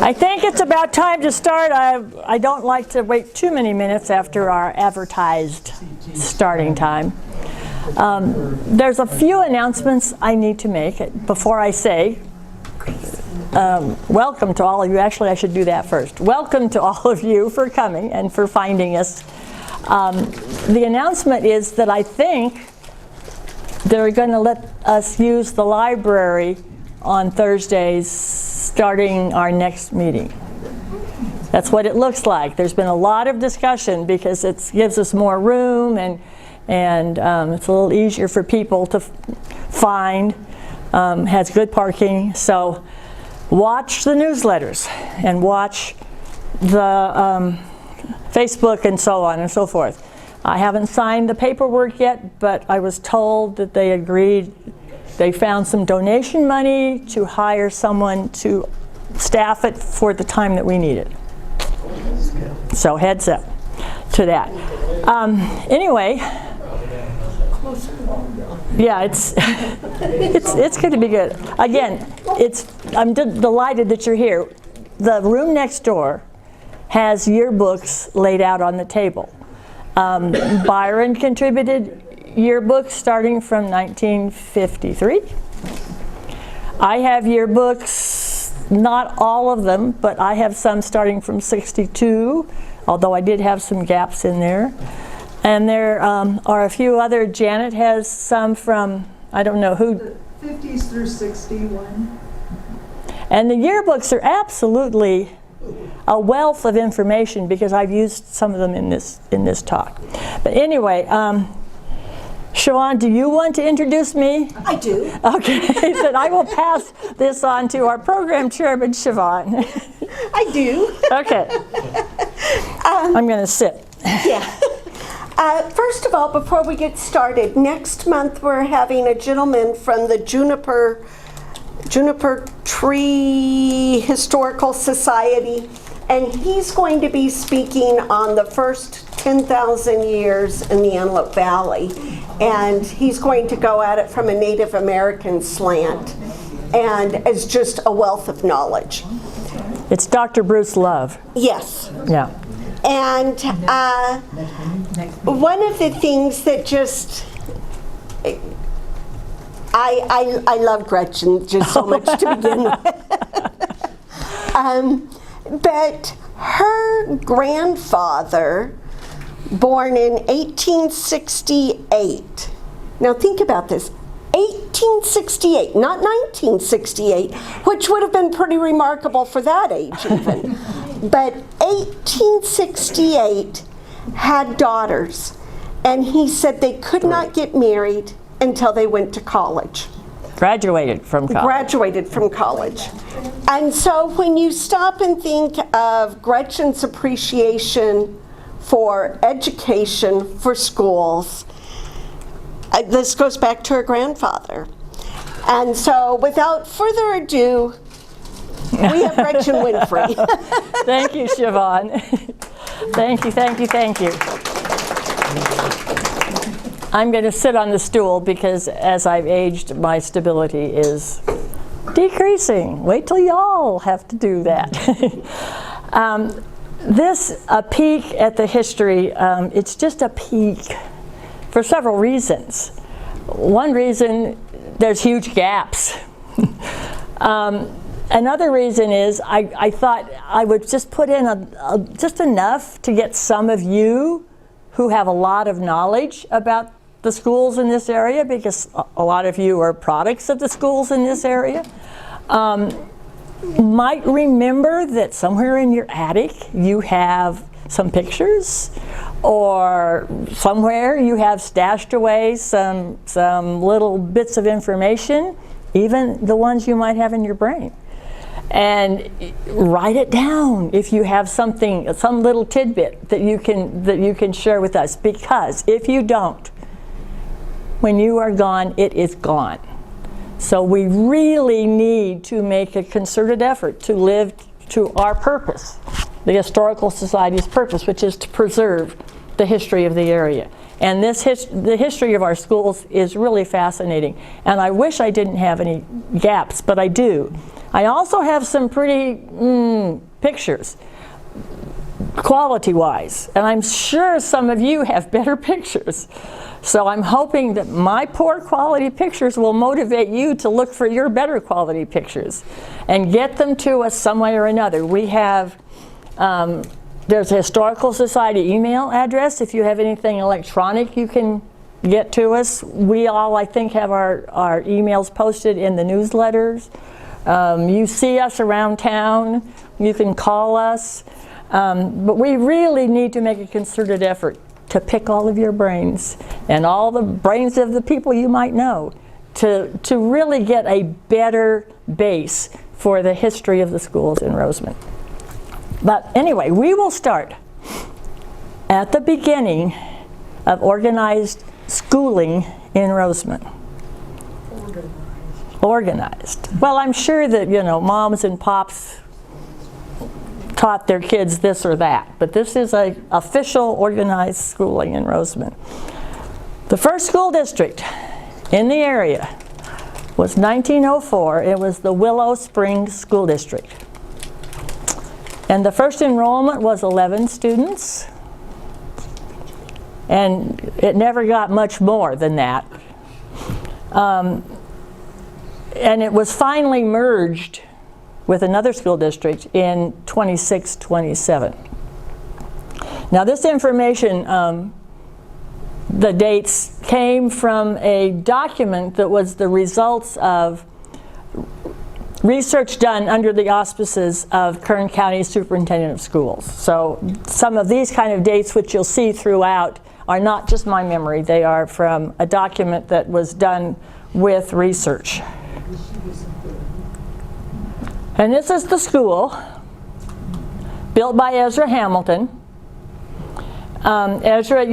I think it's about time to start. I don't like to wait too many minutes after our advertised starting time. There's a few announcements I need to make before I say welcome to all of you. Actually, I should do that first. Welcome to all of you for coming and for finding us. The announcement is that I think they're going to let us use the library on Thursdays starting our next meeting. That's what it looks like. There's been a lot of discussion because it gives us more room and it's a little easier for people to find, has good parking. So watch the newsletters and watch the Facebook and so on and so forth. I haven't signed the paperwork yet, but I was told that they agreed. They found some donation money to hire someone to staff it for the time that we need it. So heads up to that. Anyway, yeah, it's going to be good. Again, I'm delighted that you're here. The room next door has yearbooks laid out on the table. Byron contributed yearbooks starting from 1953. I have yearbooks, not all of them, but I have some starting from 62, although I did have some gaps in there. And there are a few other. Janet has some from, I don't know who. The 50s through 61. And the yearbooks are absolutely a wealth of information because I've used some of them in this talk. But anyway, Siobhan, do you want to introduce me? I do. Okay, then I will pass this on to our program chairman, Siobhan. I do. Okay. I'm going to sit. Yeah. First of all, before we get started, next month we're having a gentleman from the Juniper Tree Historical Society, and he's going to be speaking on the first 10,000 years in the Antelope Valley, and he's going to go at it from a Native American slant, and it's just a wealth of knowledge. It's Dr. Bruce Love. Yes. Yeah. And one of the things that just I love Gretchen just so much to begin with. But her grandfather, born in 1868, now think about this, 1868, not 1968, which would have been pretty remarkable for that age even, but 1868 had daughters, and he said they could not get married until they went to college. Graduated from college. And so when you stop and think of Gretchen's appreciation for education, for schools, this goes back to her grandfather. And so without further ado, we have Gretchen Winfrey. Thank you, Siobhan. Thank you. I'm going to sit on the stool because as I've aged, my stability is decreasing. Wait till y'all have to do that. This, a peek at the history, it's just a peek for several reasons. One reason, there's huge gaps. Another reason is I thought I would just put in just enough to get some of you who have a lot of knowledge about the schools in this area, because a lot of you are products of the schools in this area. Might remember that somewhere in your attic you have some pictures, or somewhere you have stashed away some little bits of information, even the ones you might have in your brain. And write it down if you have something, some little tidbit that you can share with us, because if you don't, when you are gone, it is gone. So we really need to make a concerted effort to live to our purpose, the Historical Society's purpose, which is to preserve the history of the area. And the history of our schools is really fascinating. And I wish I didn't have any gaps, but I do. I also have some pretty pictures, quality-wise. And I'm sure some of you have better pictures. So I'm hoping that my poor quality pictures will motivate you to look for your better quality pictures and get them to us some way or another. We have, there's a Historical Society email address. If you have anything electronic, you can get to us. We all, I think, have our emails posted in the newsletters. You see us around town. You can call us. But we really need to make a concerted effort to pick all of your brains and all the brains of the people you might know to really get a better base for the history of the schools in Rosamond. But anyway, we will start at the beginning of organized schooling in Rosamond. Organized. Well, I'm sure that, moms and pops taught their kids this or that, but this is a official organized schooling in Rosamond. The first school district in the area was 1904. It was the Willow Springs School District. And the first enrollment was 11 students. And it never got much more than that. And it was finally merged with another school district in 26-27. Now this information, the dates came from a document that was the results of research done under the auspices of Kern County Superintendent of Schools. So some of these kind of dates, which you'll see throughout, are not just my memory. They are from a document that was done with research. And this is the school, built by Ezra Hamilton. Ezra,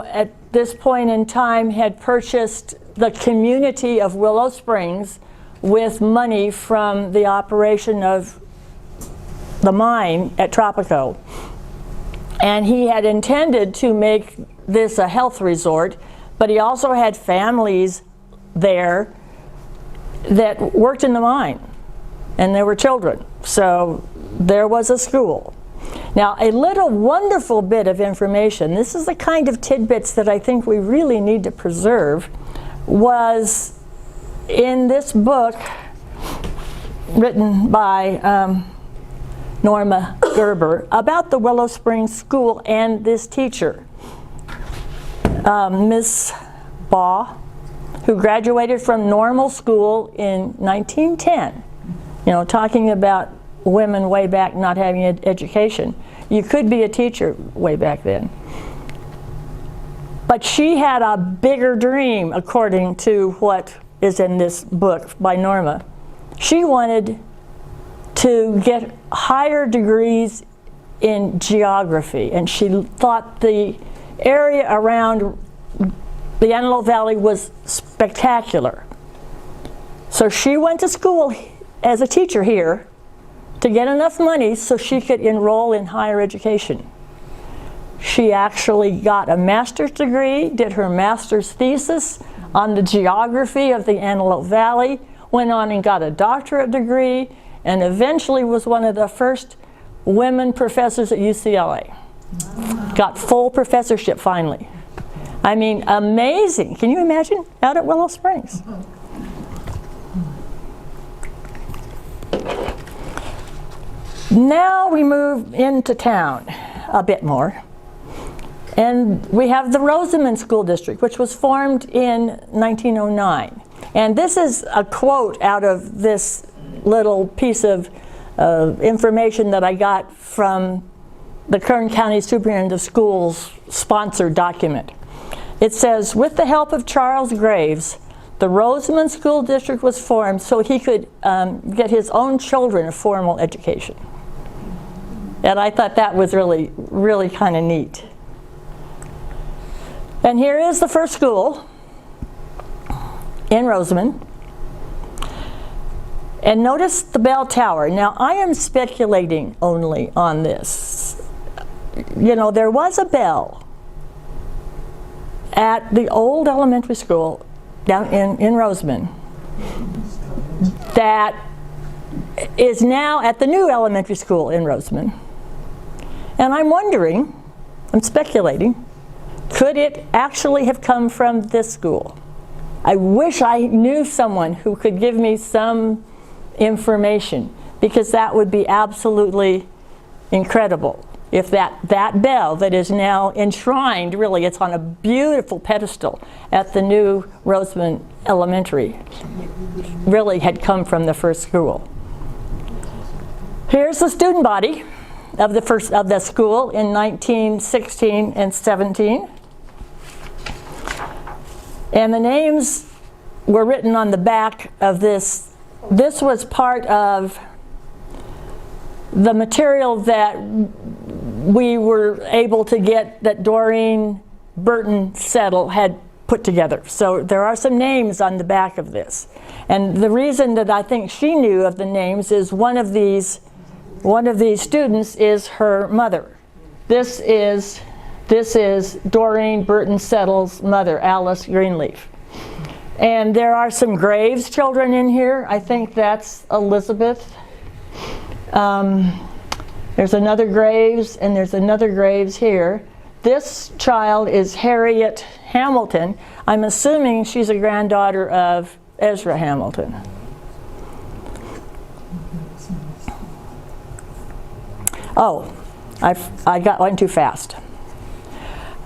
at this point in time had purchased the community of Willow Springs with money from the operation of the mine at Tropico. And he had intended to make this a health resort, but he also had families there that worked in the mine. And there were children, so there was a school. Now, a little wonderful bit of information, this is the kind of tidbits that I think we really need to preserve, was in this book written by Norma Gerber about the Willow Springs School and this teacher, Miss Baugh, who graduated from normal school in 1910. Talking about women way back not having education. You could be a teacher way back then. But she had a bigger dream, according to what is in this book by Norma. She wanted to get higher degrees in geography, and she thought the area around the Antelope Valley was spectacular. So she went to school as a teacher here to get enough money so she could enroll in higher education. She actually got a master's degree, did her master's thesis on the geography of the Antelope Valley, went on and got a doctorate degree, and eventually was one of the first women professors at UCLA. Got full professorship finally. I mean, amazing. Can you imagine? Out at Willow Springs. Now we move into town a bit more. And we have the Rosamond School District, which was formed in 1909. And this is a quote out of this little piece of information that I got from the Kern County Superintendent of Schools sponsored document. It says, with the help of Charles Graves, the Rosamond School District was formed so he could get his own children a formal education. And I thought that was really, really kind of neat. And here is the first school in Rosamond. And notice the bell tower. Now, I am speculating only on this. There was a bell at the old elementary school down in Rosamond that is now at the new elementary school in Rosamond. And I'm wondering, I'm speculating, could it actually have come from this school? I wish I knew someone who could give me some information, because that would be absolutely incredible. If that bell that is now enshrined, really, it's on a beautiful pedestal at the new Rosamond Elementary, really had come from the first school. Here's the student body of the school in 1916 and 17. And the names were written on the back of this. This was part of the material that we were able to get, that Doreen Burton Settle had put together. So there are some names on the back of this. And the reason that I think she knew of the names is one of these students is her mother. This is Doreen Burton Settle's mother, Alice Greenleaf. And there are some Graves children in here. I think that's Elizabeth. There's another Graves, and there's another Graves here. This child is Harriet Hamilton. I'm assuming she's a granddaughter of Ezra Hamilton. Oh, I went too fast.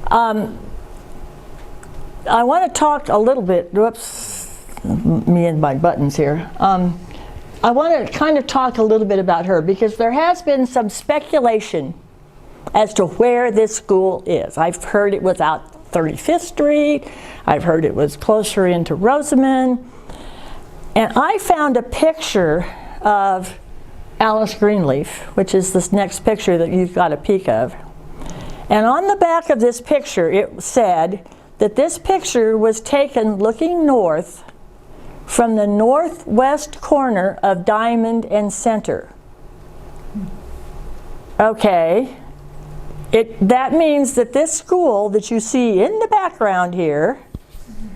I want to talk a little bit, whoops, me and my buttons here. I want to kind of talk a little bit about her, because there has been some speculation as to where this school is. I've heard it was out 35th Street. I've heard it was closer into Rosamond. And I found a picture of Alice Greenleaf, which is this next picture that you've got a peek of. And on the back of this picture, it said that this picture was taken looking north from the northwest corner of Diamond and Center. Okay, that means that this school that you see in the background here,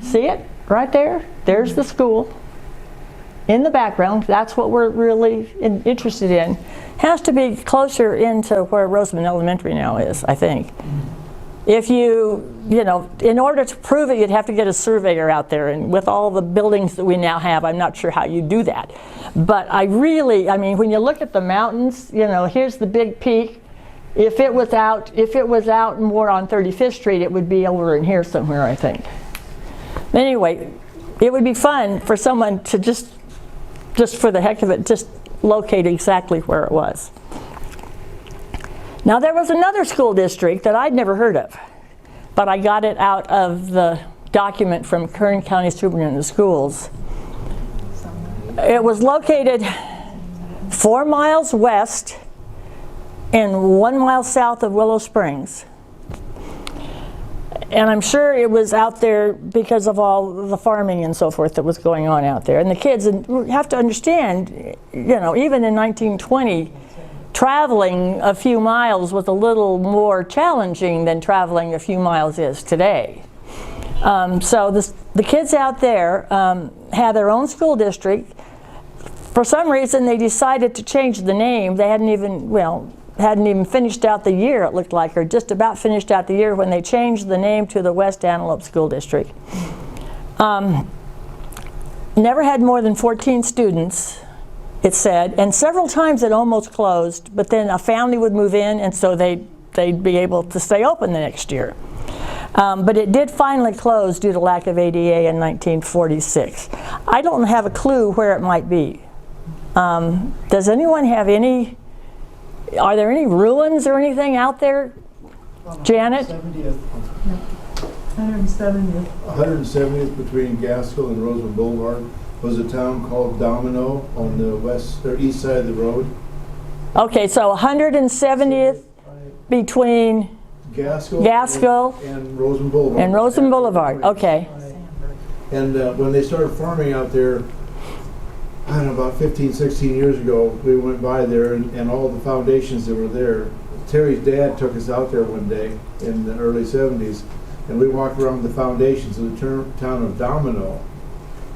see it right there? There's the school in the background. That's what we're really interested in. Has to be closer into where Rosamond Elementary now is, I think. If in order to prove it, you'd have to get a surveyor out there, and with all the buildings that we now have, I'm not sure how you do that. But I mean, when you look at the mountains, here's the big peak. If it was out more on 35th Street, it would be over in here somewhere, I think. Anyway, it would be fun for someone to just for the heck of it, just locate exactly where it was. Now, there was another school district that I'd never heard of, but I got it out of the document from Kern County Superintendent of Schools. It was located 4 miles west and 1 mile south of Willow Springs. And I'm sure it was out there because of all the farming and so forth that was going on out there. And the kids, and you have to understand, even in 1920, traveling a few miles was a little more challenging than traveling a few miles is today. So the kids out there had their own school district. For some reason, they decided to change the name. They hadn't even finished out the year, it looked like, or just about finished out the year when they changed the name to the West Antelope School District. Never had more than 14 students, it said, and several times it almost closed, but then a family would move in, and so they'd be able to stay open the next year. But it did finally close due to lack of ADA in 1946. I don't have a clue where it might be. Does anyone have any? Are there any ruins or anything out there, Janet? 170th. 170th between Gaskell and Rosamond Boulevard was a town called Domino on the west or east side of the road. Okay, so 170th between Gaskell and Rosamond Boulevard. And Rosamond Boulevard, okay. And when they started farming out there, I don't know, about 15, 16 years ago, we went by there and all the foundations that were there. Terry's dad took us out there one day in the early 70s, and we walked around the foundations of the town of Domino.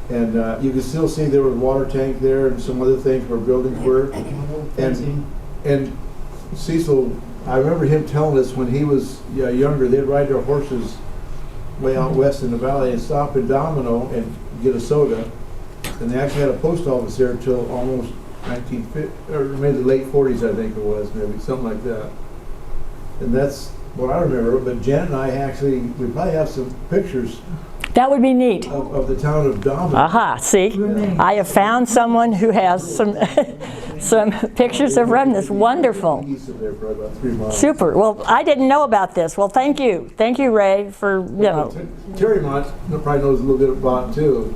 And you can still see there was a water tank there and some other things where buildings were. And Cecil, I remember him telling us when he was younger, they'd ride their horses way out west in the valley and stop in Domino and get a soda. And they actually had a post office there until almost 1950, or maybe the late 40s, I think it was, maybe something like that. And that's what I remember. But Janet and I actually, we probably have some pictures That would be neat. of the town of Domino. Aha, see? I have found someone who has some some pictures of remnants. Wonderful. East of there, probably about 3 miles. Super. Well, I didn't know about this. Well, thank you. Thank you, Ray, for, you know. Terry Mont probably knows a little bit about it too.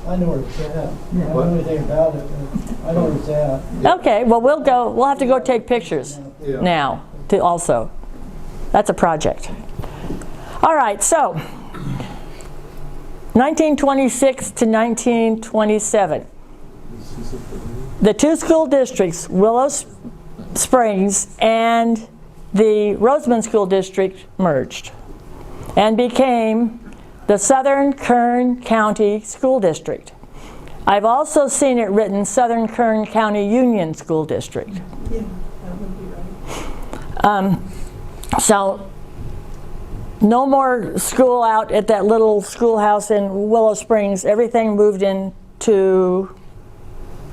I know where it's at. I don't What? know anything about it, but I know where it's at. Okay, well, we'll have to go take pictures Yeah. now, to also. That's a project. All right, so 1926 to 1927. The two school districts, Willow Springs and the Rosamond School District, merged and became the Southern Kern County School District. I've also seen it written Southern Kern County Union School District. Yeah, that would be right. So no more school out at that little schoolhouse in Willow Springs. Everything moved into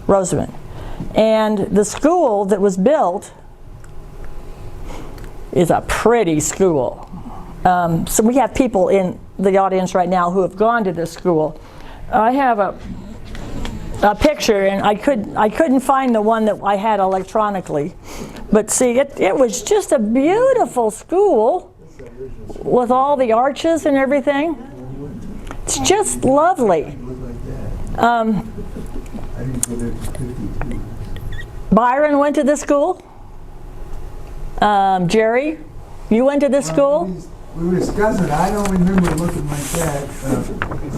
Rosamond. And the school that was built is a pretty school. So we have people in the audience right now who have gone to this school. I have a picture, and I couldn't find the one that I had electronically. But see, it was just a beautiful school with all the arches and everything. It's just lovely. Byron went to this school. Jerry, you went to this school? We were discussing it. I don't remember looking like that.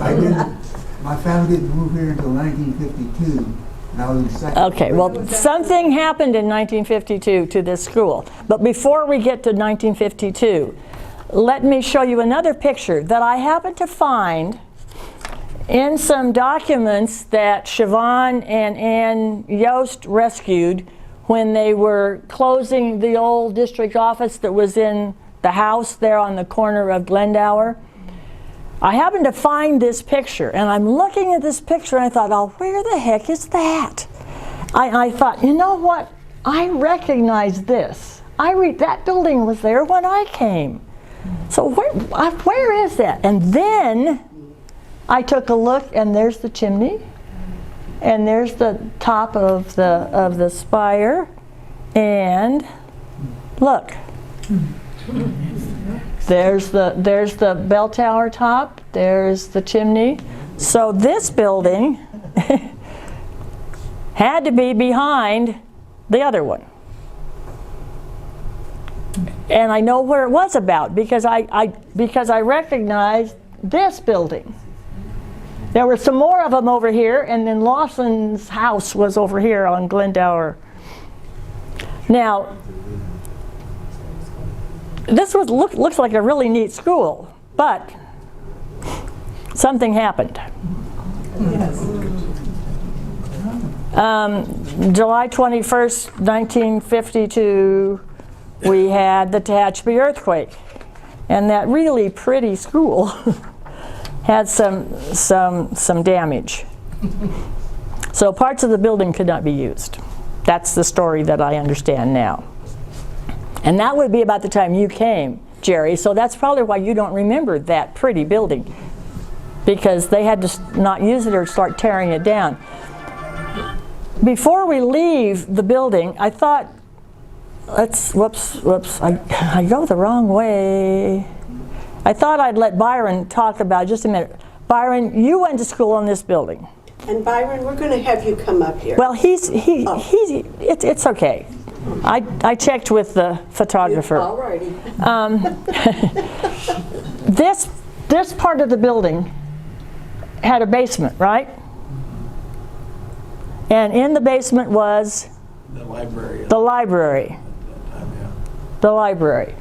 I didn't. My family didn't move here until 1952. And I was in second Okay, grade. well, something happened in 1952 to this school. But before we get to 1952, let me show you another picture that I happened to find in some documents that Siobhan and Ann Yost rescued when they were closing the old district office that was in the house there on the corner of Glendower. I happened to find this picture, and I'm looking at this picture, and I thought, oh, where the heck is that? I thought, you know what? I recognize this. That building was there when I came. So where is that? And then I took a look, and there's the chimney, and there's the top of the spire, and look. There's the bell tower top, there's the chimney. So this building had to be behind the other one. And I know where it was about because I recognized this building. There were some more of them over here, and then Lawson's house was over here on Glendower. Now, this looks like a really neat school, but something happened. July 21st, 1952, we had the Tehachapi earthquake, and that really pretty school had some damage. So parts of the building could not be used. That's the story that I understand now. And that would be about the time you came, Jerry, so that's probably why you don't remember that pretty building, because they had to not use it or start tearing it down. Before we leave the building, I thought, whoops, I go the wrong way. I thought I'd let Byron talk about, just a minute. Byron, you went to school in this building. And Byron, we're going to have you come up here. Well, it's okay. I checked with the photographer. All righty. This part of the building had a basement, right? And in the basement was The library. the library. The library.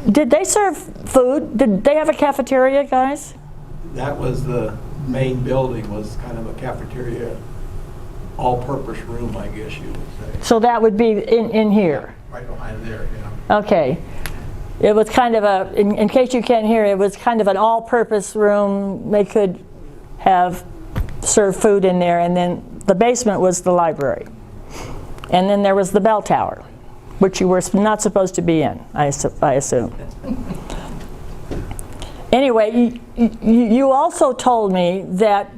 Did they serve food? Did they have a cafeteria, guys? That was the main building, was kind of a cafeteria, all-purpose room, I guess you would say. So that would be in here. Right behind there, yeah. Okay. It was kind of a, in case you can't hear, it was kind of an all-purpose room. They could have served food in there, and then the basement was the library. And then there was the bell tower, which you were not supposed to be in, I assume. Anyway, you also told me that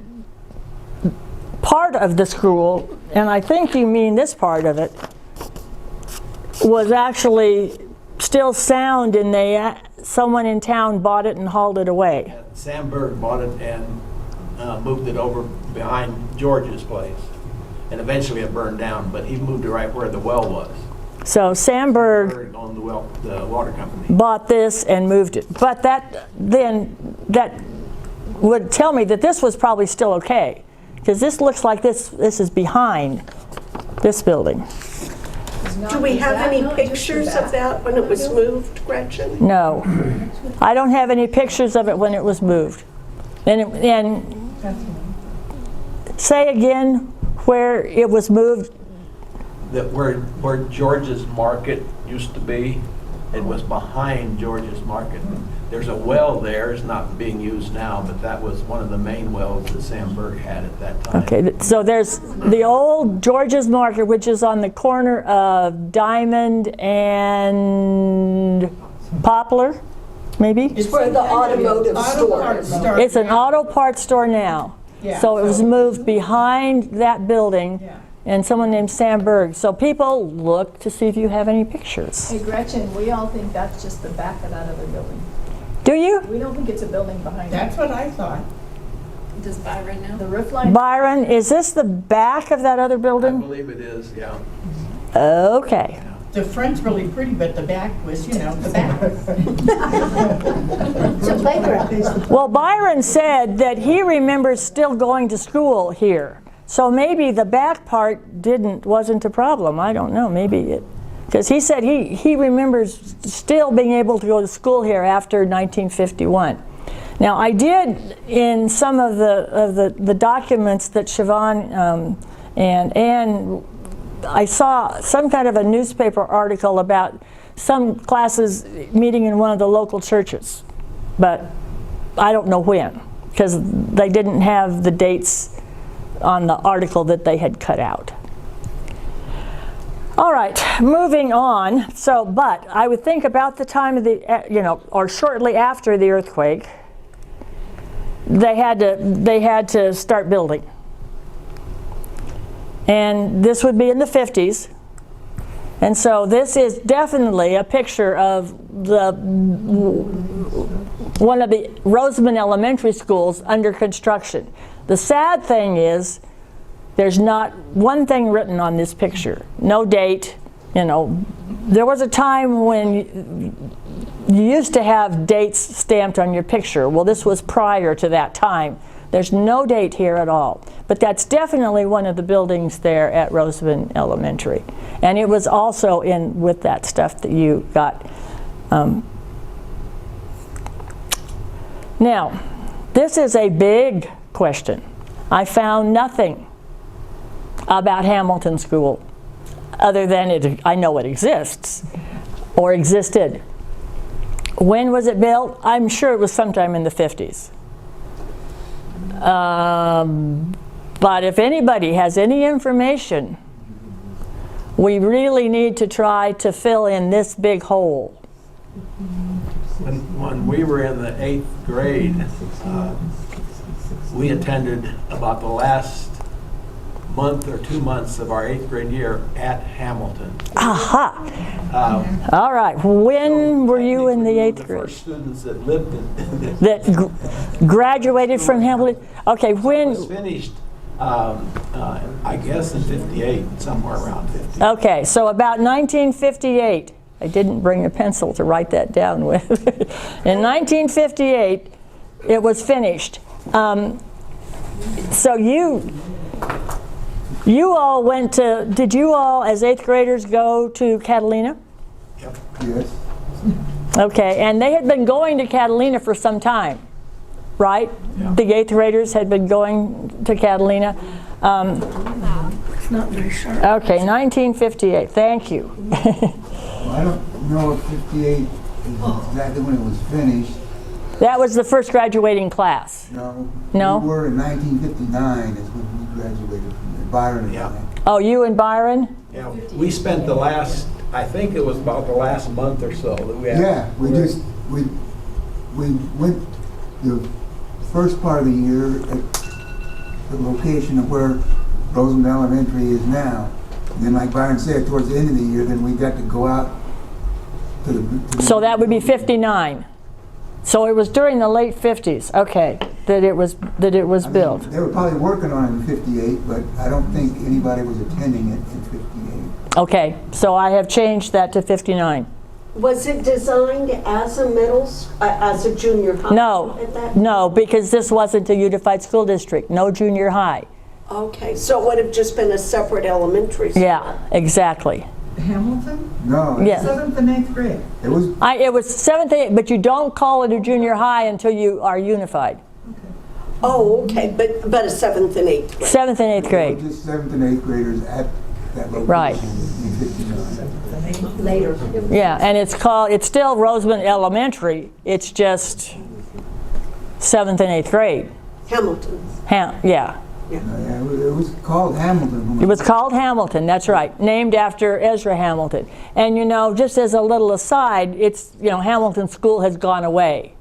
part of the school, and I think you mean this part of it, was actually still sound, and someone in town bought it and hauled it away. Sam Berg bought it and moved it over behind George's place. And eventually it burned down, but he moved it right where the well was. So Sandberg Berg owned the water company. bought this and moved it. But that would tell me that this was probably still okay, because this looks like this is behind this building. Do we have any pictures of that when it was moved, Gretchen? No, I don't have any pictures of it when it was moved. And say again where it was moved. That where George's Market used to be, it was behind George's Market. There's a well there, it's not being used now, but that was one of the main wells that Sam Berg had at that time. Okay, so there's the old George's Market, which is on the corner of Diamond and Poplar, maybe? It's where the automotive store is. It's an auto parts store now. Yeah. So it was moved behind that building, Yeah. and someone named Sam Berg. So people look to see if you have any pictures. Hey Gretchen, we all think that's just the back of that other building. Do you? We don't think it's a building behind it. That's what I thought. Does Byron know? The roof line, Byron, is this the back of that other I building? believe it is, yeah. Okay. The front's really pretty, but the back was, the back. it's a playground. Well, Byron said that he remembers still going to school here. So maybe the back part wasn't a problem. I don't know, maybe it, because he said he remembers still being able to go to school here after 1951. Now, I did, in some of the documents that Siobhan and Ann, I saw some kind of a newspaper article about some classes meeting in one of the local churches, but I don't know when, because they didn't have the dates on the article that they had cut out. All right, moving on. So, but I would think about the time of the, or shortly after the earthquake, they had to start building. And this would be in the 50s. And so this is definitely a picture of one of the Rosamond elementary schools under construction. The sad thing is there's not one thing written on this picture. No date. There was a time when you used to have dates stamped on your picture. Well, this was prior to that time. There's no date here at all. But that's definitely one of the buildings there at Rosamond Elementary. And it was also in with that stuff that you got. Now, this is a big question. I found nothing about Hamilton School other than I know it exists or existed. When was it built? I'm sure it was sometime in the 50s. But if anybody has any information, we really need to try to fill in this big hole. When we were in the 8th grade, we attended about the last month or 2 months of our 8th grade year at Hamilton. Aha! All right. When were you in the 8th The grade? first students that lived in That graduated from Hamilton? Okay, It when? was finished, I guess in 58, somewhere around 50. Okay, so about 1958. I didn't bring a pencil to write that down with. In 1958, it was finished. So you all went to, did you all as 8th graders go to Catalina? Yep. Yes. Okay, and they had been going to Catalina for some time, right? The 8th graders had been going to Catalina. It's not very sharp. Okay, 1958, thank you. Well, I don't know if 58 is exactly when it was finished. That was the first graduating class. No. No? We were in 1959 is when we graduated from there, Byron and Yeah. I. Oh, you and Byron? Yeah, we spent the last, I think it was about the last month or so that we had. Yeah, we went the first part of the year at the location of where Rosamond Elementary is now. And then like Byron said, towards the end of the year, then we got to go out to the So that would be 59. So it was during the late 50s, okay, that it was I mean, built. They were probably working on it in 58, but I don't think anybody was attending it in 58. Okay, so I have changed that to 59. Was it designed as a as a junior high? No, At that? no, because this wasn't a unified school district, no junior high. Okay, so it would have just been a separate elementary school? Yeah, exactly. Hamilton? No, Yeah. 7th and 8th grade. it was, It was 7th, 8th, but you don't call it a junior high until you are unified. Oh, okay, but a 7th and 8th grade. 7th and 8th it grade. was just 7th and 8th graders at that location Right. in 59. Later. Yeah, and it's still Rosamond Elementary, it's just 7th and 8th grade. Hamilton. Yeah. Yeah, it was called Hamilton. It was called Hamilton, that's right, named after Ezra Hamilton. And you know, just as a little aside, Hamilton School has gone away.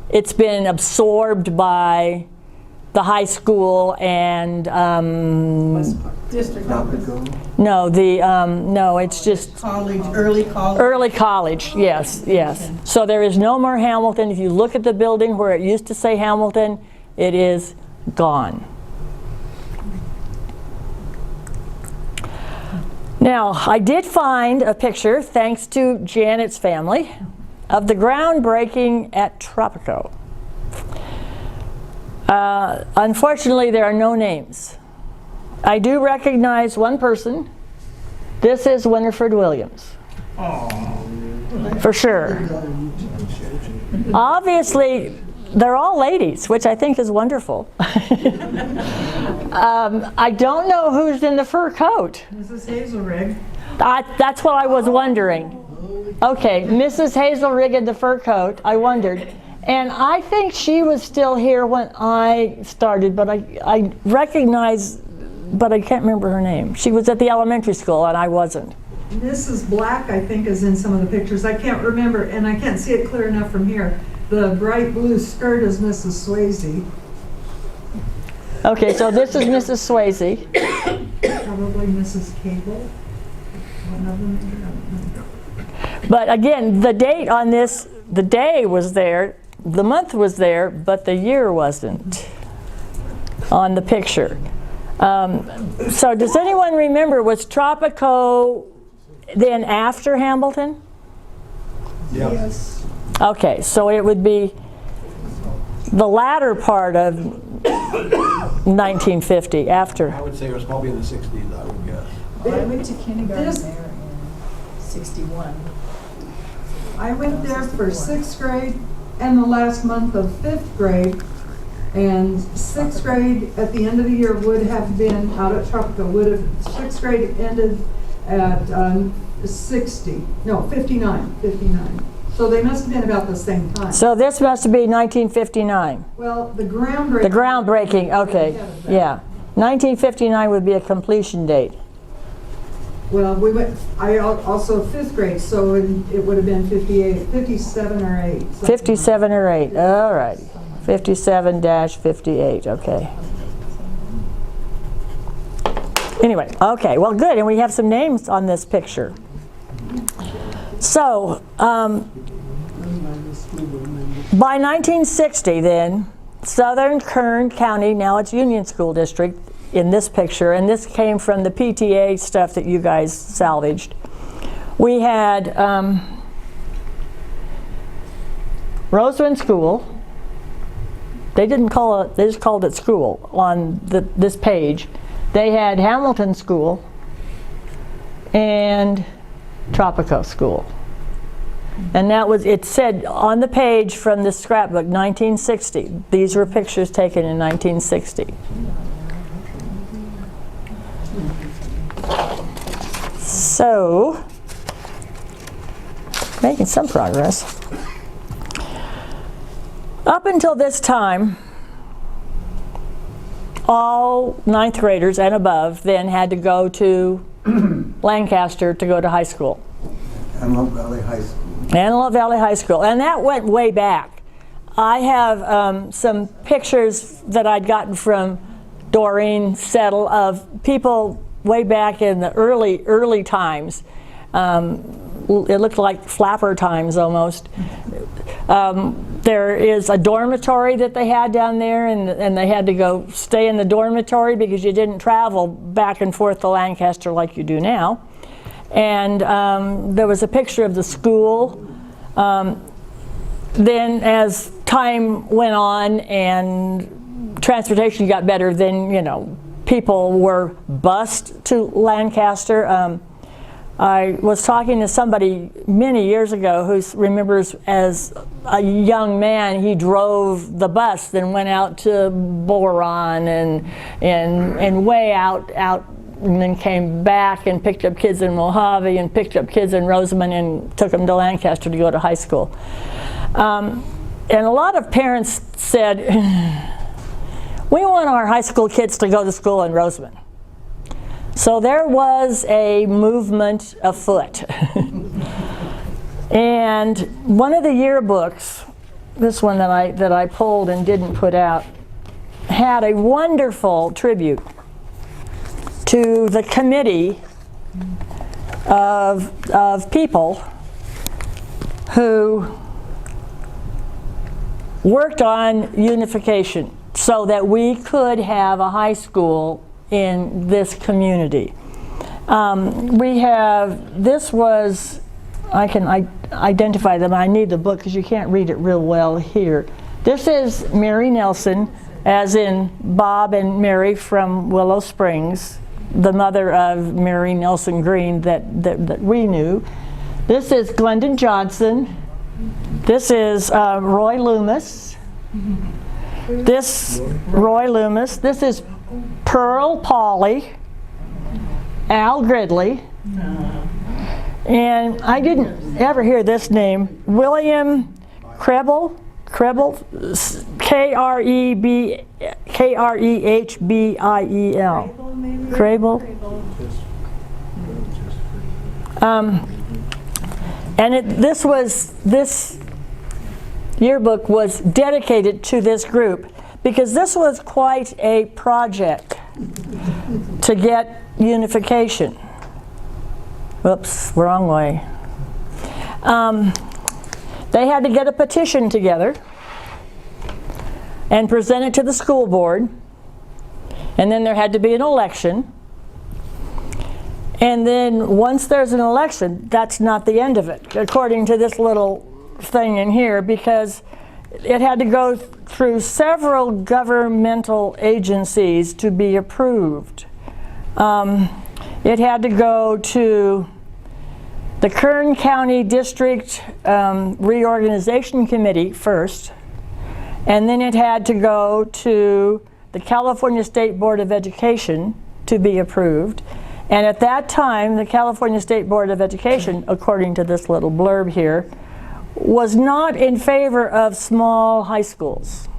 It's been absorbed by the high school and, District office. no, it's just College, early college. early college, yes. So there is no more Hamilton. If you look at the building where it used to say Hamilton, it is gone. Now, I did find a picture, thanks to Janet's family, of the groundbreaking at Tropico. Unfortunately, there are no names. I do recognize one person. This is Winifred Williams. For sure. Obviously, they're all ladies, which I think is wonderful. I don't know who's in the fur coat. Mrs. Hazelrig. That's what I was wondering. Okay, Mrs. Hazelrig in the fur coat, I wondered. And I think she was still here when I started, but I recognize, but I can't remember her name. She was at the elementary school and I wasn't. Mrs. Black, I think, is in some of the pictures. I can't remember, and I can't see it clear enough from here. The bright blue skirt is Mrs. Swayze. Okay, so this is Mrs. Swayze. Probably Mrs. Cable. One of them. But again, the date on this, the day was there, the month was there, but the year wasn't on the picture. So does anyone remember, was Tropico then after Hamilton? Yes. Okay, so it would be the latter part of 1950, after. I would say it was probably in the 60s, I would guess. I went to kindergarten This- there in 61. I went there for 6th grade and the last month of 5th grade. And 6th grade at the end of the year would have been out at Tropico. 6th grade ended at 59. So they must have been about the same time. So this must be 1959. Well, the groundbreaking. The groundbreaking, okay, yeah. 1959 would be a completion date. Well, I also 5th grade, so it would have been 57 or 8. something. 57 or 8, all right. 57-58, okay. Anyway, okay, well good, and we have some names on this picture. So, by 1960 then, Southern Kern County, now it's Union School District in this picture, and this came from the PTA stuff that you guys salvaged. We had Rosamond School. They didn't call it, they just called it school on this page. They had Hamilton School and Tropico School. And that was, it said on the page from the scrapbook, 1960. These were pictures taken in 1960. So, making some progress. Up until this time, all ninth graders and above then had to go to Lancaster to go to high school. Antelope Valley High School. Antelope Valley High School, and that went way back. I have some pictures that I'd gotten from Doreen Settle of people way back in the early times. It looked like flapper times almost. There is a dormitory that they had down there, and they had to go stay in the dormitory because you didn't travel back and forth to Lancaster like you do now. And there was a picture of the school. Then as time went on and transportation got better, then, you know, people were bused to Lancaster. I was talking to somebody many years ago who remembers as a young man he drove the bus, then went out to Boron and way out, and then came back and picked up kids in Mojave and picked up kids in Rosamond and took them to Lancaster to go to high school. And a lot of parents said, we want our high school kids to go to school in Rosamond. So there was a movement afoot. And one of the yearbooks, this one that I pulled and didn't put out, had a wonderful tribute to the committee of people who worked on unification so that we could have a high school in this community. We have, this was, I can identify them. I need the book because you can't read it real well here. This is Mary Nelson, as in Bob and Mary from Willow Springs, the mother of Mary Nelson Green that we knew. This is Glendon Johnson. This is Roy Loomis. This Roy Loomis. This is Pearl Pauley, Al Gridley, and I didn't ever hear this name, William Krebel, Krehbiel, Krebel. And this yearbook was dedicated to this group because this was quite a project to get unification. Whoops, wrong way. They had to get a petition together and present it to the school board, and then there had to be an election. And then once there's an election, that's not the end of it, according to this little thing in here, because it had to go through several governmental agencies to be approved. It had to go to the Kern County District Reorganization Committee first, and then it had to go to the California State Board of Education to be approved. And at that time, the California State Board of Education, according to this little blurb here, was not in favor of small high schools.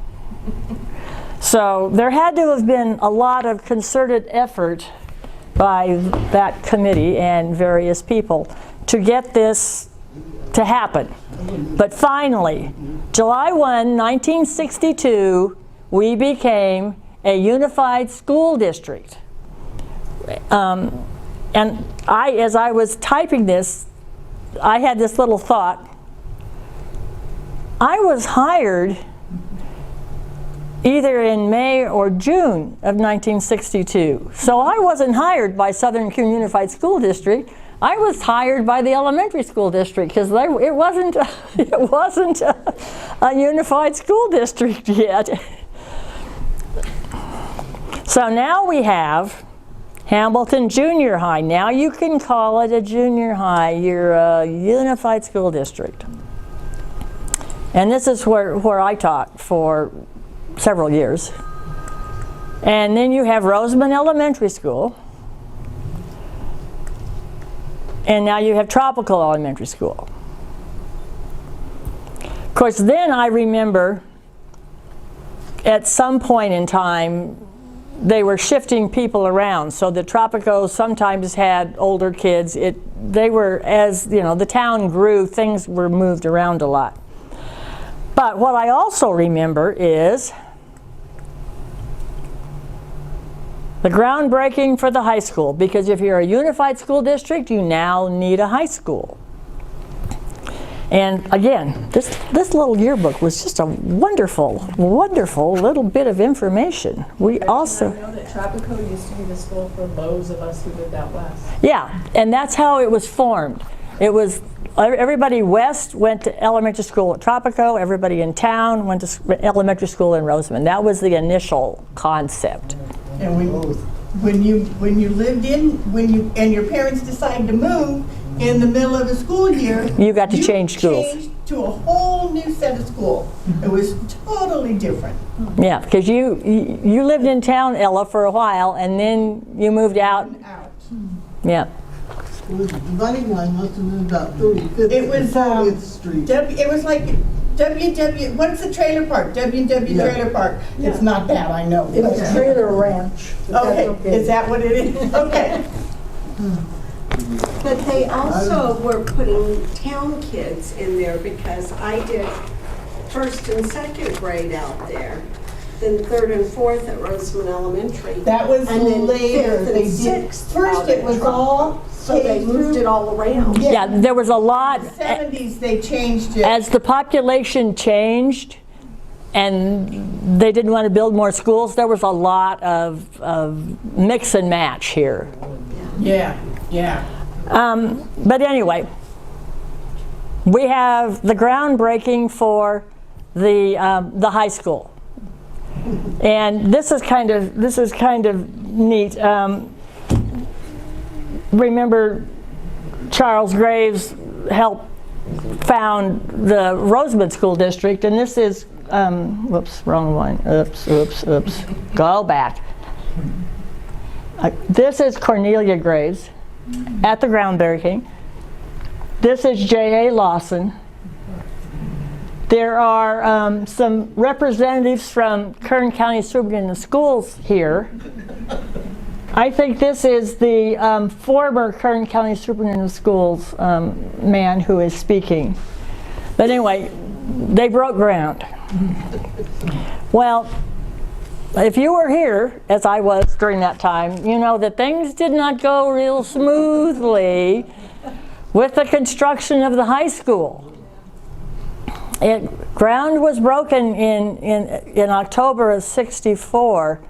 So there had to have been a lot of concerted effort by that committee and various people to get this to happen. But finally, July 1, 1962, we became a unified school district. And as I was typing this, I had this little thought. I was hired either in May or June of 1962. So I wasn't hired by Southern Unified School District. I was hired by the elementary school district because it wasn't a unified school district yet. So now we have Hamilton Junior High. Now you can call it a junior high. You're a unified school district. And this is where I taught for several years. And then you have Rosamond Elementary School. And now you have Tropical Elementary School. Of course, then I remember at some point in time, they were shifting people around. So the Tropicos sometimes had older kids. They were, as you know, the town grew, things were moved around a lot. But what I also remember is the groundbreaking for the high school, because if you're a unified school district, you now need a high school. And again, this little yearbook was just a wonderful, wonderful little bit of information. We also... I know that Tropico used to be the school for those of us who lived out west. Yeah, and that's how it was formed. It was, everybody west went to elementary school at Tropico, everybody in town went to elementary school in Rosamond. That was the initial concept. And when you lived and your parents decided to move in the middle of the school year, You got to change schools. changed to a whole new set of school. It was totally different. Yeah, because you lived in town, Ella, for a while, and then you moved out. Yeah. It was dividing line must have moved out 35th It was, and 40th Street. It was like what's the trailer park? W&W Yeah. Trailer Park. It's not that, I know. It was Trailer Ranch. Okay, is that what it is? Okay. But they also were putting town kids in there because I did first and second grade out there, then third and fourth at Rosamond Elementary. That was And then later. fifth and They did. sixth First out it at was Tropico. all So they moved it all around. Yeah, there was a lot. In the 70s they changed it. As the population changed and they didn't want to build more schools, there was a lot of mix and match here. Yeah, yeah. But anyway, we have the groundbreaking for the high school, and this is kind of neat. Remember, Charles Graves helped found the Rosamond School District, and this is whoops, wrong one. Oops. Go back. This is Cornelia Graves at the groundbreaking. This is J.A. Lawson. There are some representatives from Kern County Superintendent of Schools here. I think this is the former Kern County Superintendent of Schools man who is speaking. But anyway, they broke ground. Well, if you were here, as I was during that time, you know that things did not go real smoothly with the construction of the high school. Ground was broken in October of '64.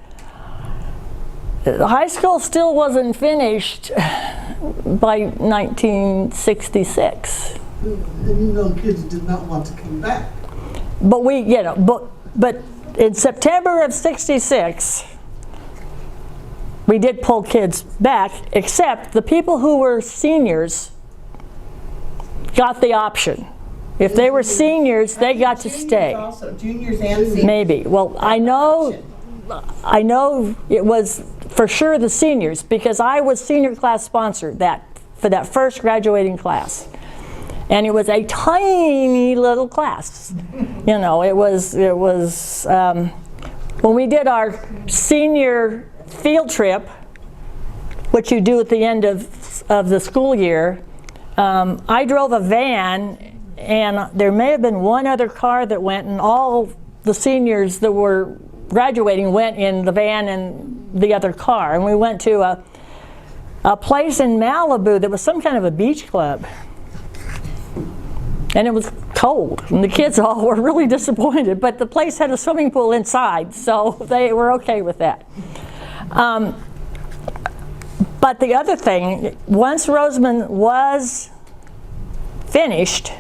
The high school still wasn't finished by 1966. And you know, kids did not want to come back. But but in September of '66, we did pull kids back, except the people who were seniors got the option. If they were seniors, they got to stay. Also, juniors and seniors. Maybe. Well, I know it was for sure the seniors, because I was senior class sponsor for that first graduating class. And it was a tiny little class. You know, it was when we did our senior field trip, which you do at the end of the school year, I drove a van, and there may have been one other car that went, and all the seniors that were graduating went in the van and the other car. And we went to a place in Malibu that was some kind of a beach club. And it was cold, and the kids all were really disappointed, but the place had a swimming pool inside, so they were okay with that. But the other thing, once Rosamond was finished,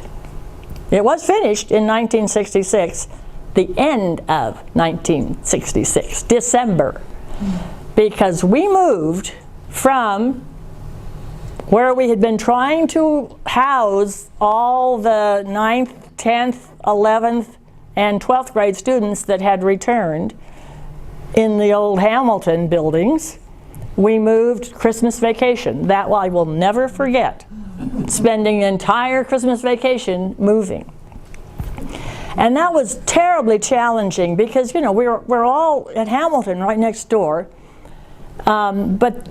it was finished in 1966, the end of 1966, December, because we moved from where we had been trying to house all the 9th, 10th, 11th, and 12th grade students that had returned in the old Hamilton buildings, we moved Christmas vacation. That I will never forget, spending the entire Christmas vacation moving. And that was terribly challenging because, you know, we're all at Hamilton right next door. But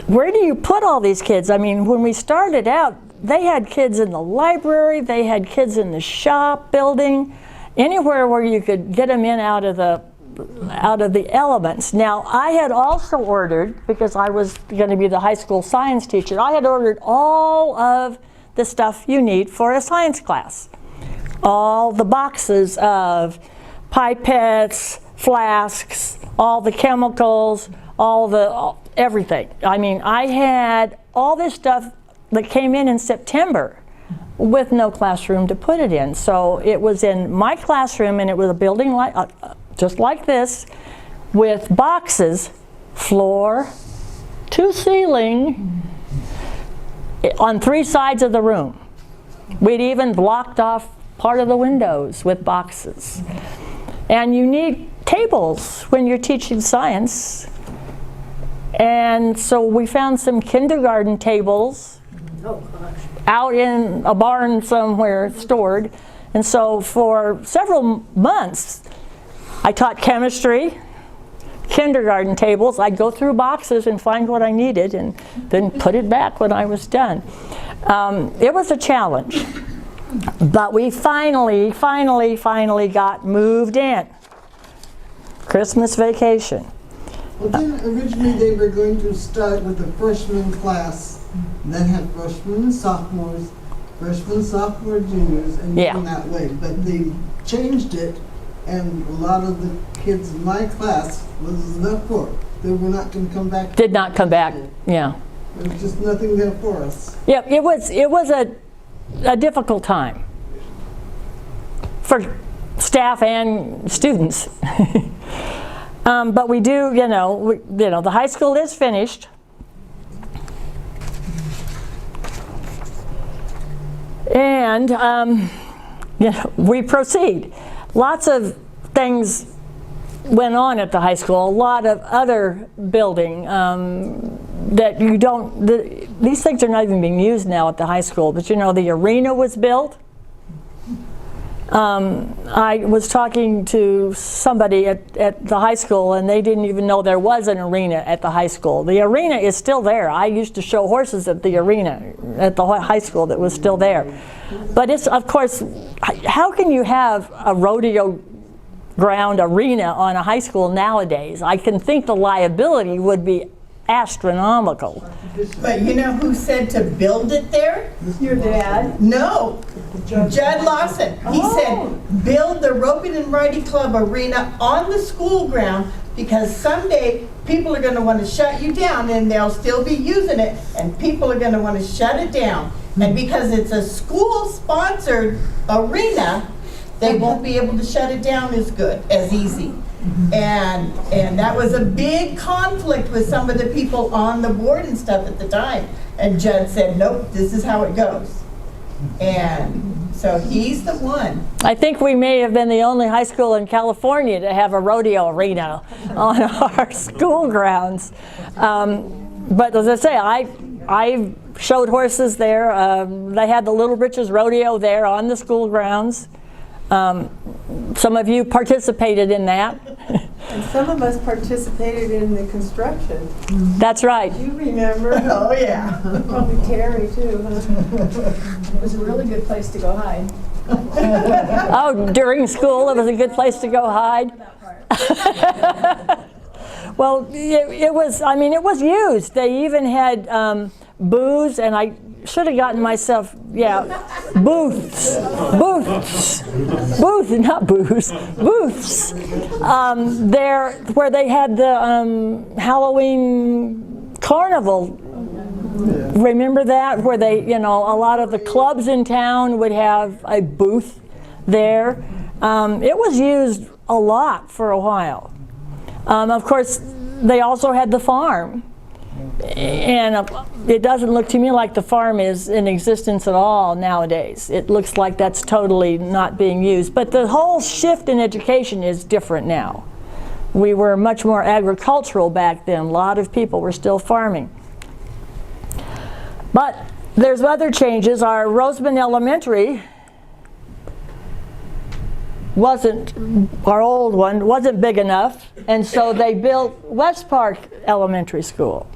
where do you put all these kids? I mean, when we started out, they had kids in the library, they had kids in the shop building, anywhere where you could get them in out of the elements. Now, I had also ordered, because I was going to be the high school science teacher, I had ordered all of the stuff you need for a science class. All the boxes of pipettes, flasks, all the chemicals, everything. I mean, I had all this stuff that came in September with no classroom to put it in. So it was in my classroom, and it was a building like just like this, with boxes, floor to ceiling, on 3 sides of the room. We'd even blocked off part of the windows with boxes. And you need tables when you're teaching science. And so we found some kindergarten tables out in a barn somewhere stored. And so for several months, I taught chemistry, kindergarten tables. I'd go through boxes and find what I needed and then put it back when I was done. It was a challenge. But we finally got moved in. Christmas vacation. Well, then originally they were going to start with the freshman class, and then have freshmen, sophomore, juniors, and going that way. But they changed it, and a lot of the kids in my class was left for. They were not going to come back. Did not come back. Yeah. There was just nothing there for us. Yeah, it was a difficult time for staff and students. But we do, the high school is finished. And we proceed. Lots of things went on at the high school, a lot of other building that you don't, these things are not even being used now at the high school, but the arena was built. I was talking to somebody at the high school, and they didn't even know there was an arena at the high school. The arena is still there. I used to show horses at the arena at the high school that was still there. But it's, of course, how can you have a rodeo ground arena on a high school nowadays? I can think the liability would be astronomical. But you know who said to build it there? Your dad? No, Judd Lawson. He said, build the Roping and Riding Club arena on the school ground, because someday people are going to want to shut you down, and they'll still be using it, and people are going to want to shut it down. And because it's a school-sponsored arena, they won't be able to shut it down as easy. And that was a big conflict with some of the people on the board and stuff at the time. And Judd said, nope, this is how it goes. And so he's the one. I think we may have been the only high school in California to have a rodeo arena on our school grounds. But as I say, I showed horses there. They had the Little Britches Rodeo there on the school grounds. Some of you participated in that. And some of us participated in the construction. That's right. You remember? Oh, yeah. Probably Terry, too, huh? It was a really good place to go hide. Oh, during school, it was a good place to go hide. Well, it was used. They even had booths, and I should have gotten myself, booths, not booths, booths. There, where they had the Halloween carnival. Remember that? Where they, a lot of the clubs in town would have a booth there. It was used a lot for a while. Of course, they also had the farm. And it doesn't look to me like the farm is in existence at all nowadays. It looks like that's totally not being used. But the whole shift in education is different now. We were much more agricultural back then. A lot of people were still farming. But there's other changes. Our Rosamond Elementary our old one wasn't big enough, and so they built West Park Elementary School.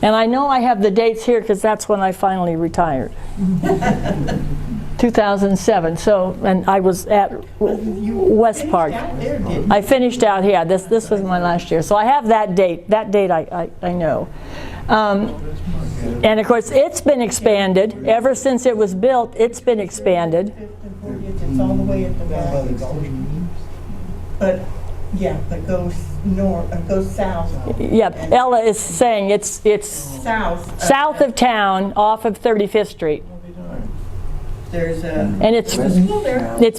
And I know I have the dates here because that's when I finally retired. 2007. So, and I was at West Park. I finished out here. This was my last year. So I have that date. That date I know. And of course, it's been expanded. Ever since it was built, it's been expanded. It's all the way at the back. But, yeah, but goes north, goes south. Yeah, Ella is saying it's south of town, off of 35th Street. There's a And it's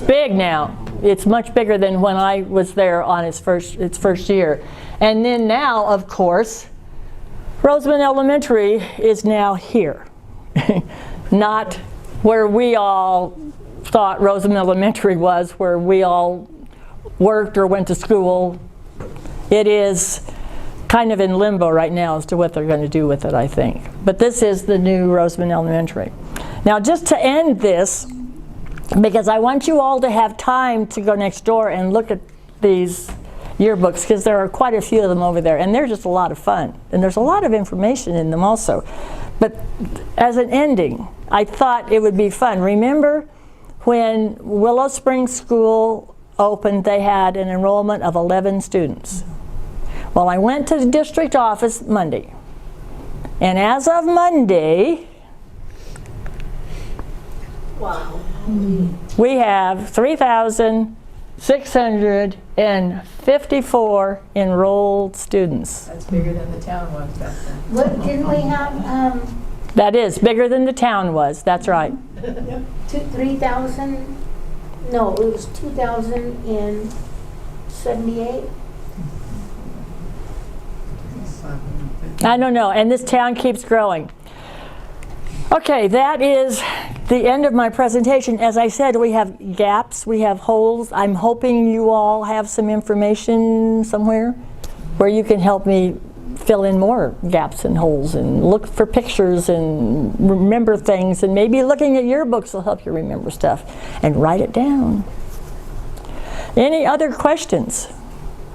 big now. It's much bigger than when I was there on its first year. And then now, of course, Rosamond Elementary is now here. Not where we all thought Rosamond Elementary was, where we all worked or went to school. It is kind of in limbo right now as to what they're going to do with it, I think. But this is the new Rosamond Elementary. Now, just to end this, because I want you all to have time to go next door and look at these yearbooks, because there are quite a few of them over there, and they're just a lot of fun. And there's a lot of information in them also. But as an ending, I thought it would be fun. Remember when Willow Springs School opened, they had an enrollment of 11 students. Well, I went to the district office Monday. And as of Monday, Wow. we have 3,654 enrolled students. That's bigger than the town was back then. What, didn't we have, That is bigger than the town was, that's right. 3,000? No, it was 2,078? I don't know, and this town keeps growing. Okay, that is the end of my presentation. As I said, we have gaps, we have holes. I'm hoping you all have some information somewhere where you can help me fill in more gaps and holes and look for pictures and remember things, and maybe looking at your books will help you remember stuff and write it down. Any other questions?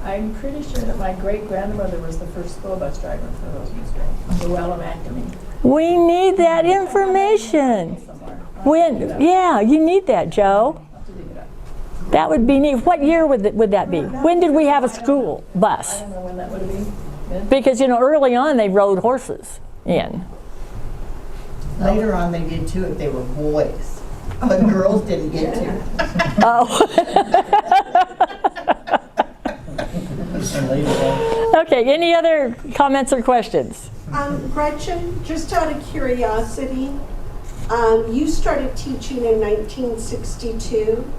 I'm pretty sure that my great-grandmother was the first school bus driver for Rosamond Springs, Llewellyn Ackerman. We need that information. Yeah, you need that, Joe. That would be neat. What year would that be? When did we have a school bus? I don't know when that would have been. Because, you know, early on they rode horses in. later on they did too if they were boys, but girls didn't get to. Oh. Okay, any other comments or questions? Gretchen, just out of curiosity, you started teaching in 1962.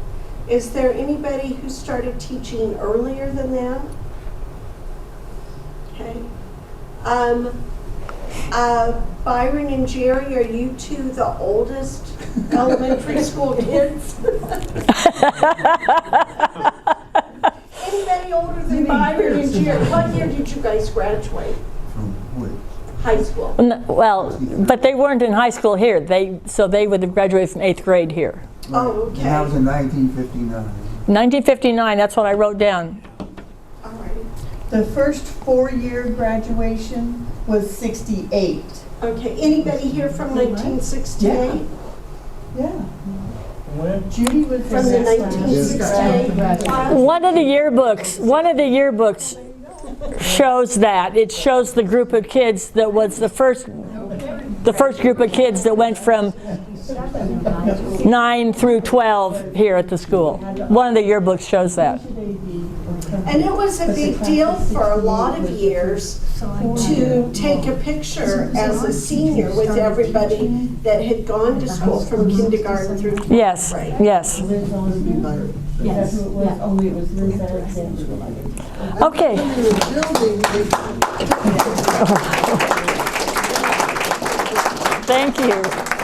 Is there anybody who started teaching earlier than that? Okay. Byron and Jerry, are you two the oldest elementary school kids? Anybody older than Byron and Jerry? What year did you guys graduate? From what? High school. Well, but they weren't in high school here. So they would have graduated from 8th grade here. Oh, okay. And that was in 1959. 1959, that's what I wrote down. All right. The first 4-year graduation was 68. Okay, anybody here from 1968? Yeah. Judy was From the 1968 class? One of the yearbooks shows that. It shows the group of kids that was the first group of kids that went from 9 through 12 here at the school. One of the yearbooks shows that. And it was a big deal for a lot of years to take a picture as a senior with everybody that had gone to school from kindergarten through 12th Yes, grade. yes. Yes, yeah. Only it was Liz Alexander. Okay. Building, Thank you.